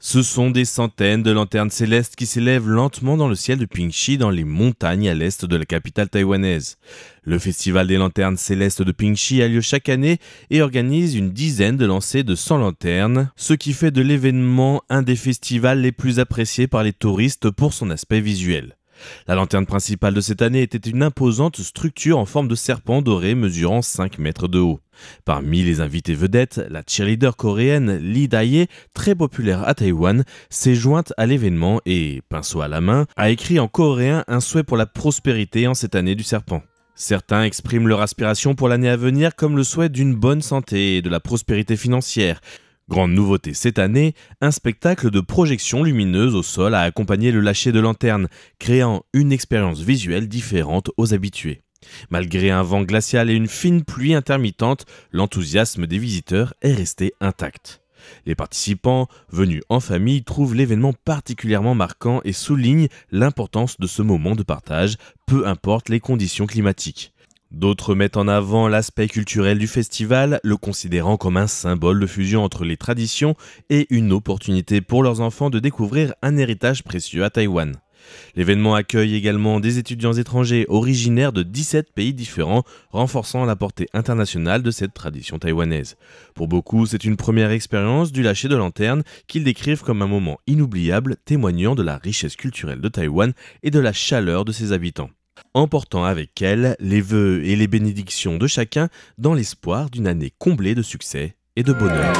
Ce sont des centaines de lanternes célestes qui s'élèvent lentement dans le ciel de Pingxi, dans les montagnes à l'est de la capitale taïwanaise. Le festival des lanternes célestes de Pingxi a lieu chaque année et organise une dizaine de lancers de 100 lanternes, ce qui fait de l'événement un des festivals les plus appréciés par les touristes pour son aspect visuel. La lanterne principale de cette année était une imposante structure en forme de serpent doré mesurant 5 mètres de haut. Parmi les invités vedettes, la cheerleader coréenne Lee Dae, très populaire à Taïwan, s'est jointe à l'événement et, pinceau à la main, a écrit en coréen un souhait pour la prospérité en cette année du serpent. Certains expriment leur aspiration pour l'année à venir comme le souhait d'une bonne santé et de la prospérité financière. Grande nouveauté cette année, un spectacle de projection lumineuse au sol a accompagné le lâcher de lanternes, créant une expérience visuelle différente aux habitués. Malgré un vent glacial et une fine pluie intermittente, l'enthousiasme des visiteurs est resté intact. Les participants, venus en famille, trouvent l'événement particulièrement marquant et soulignent l'importance de ce moment de partage, peu importe les conditions climatiques. D'autres mettent en avant l'aspect culturel du festival, le considérant comme un symbole de fusion entre les traditions et une opportunité pour leurs enfants de découvrir un héritage précieux à Taïwan. L'événement accueille également des étudiants étrangers originaires de 17 pays différents, renforçant la portée internationale de cette tradition taïwanaise. Pour beaucoup, c'est une première expérience du lâcher de lanterne qu'ils décrivent comme un moment inoubliable, témoignant de la richesse culturelle de Taïwan et de la chaleur de ses habitants, emportant avec elle les vœux et les bénédictions de chacun dans l'espoir d'une année comblée de succès et de bonheur.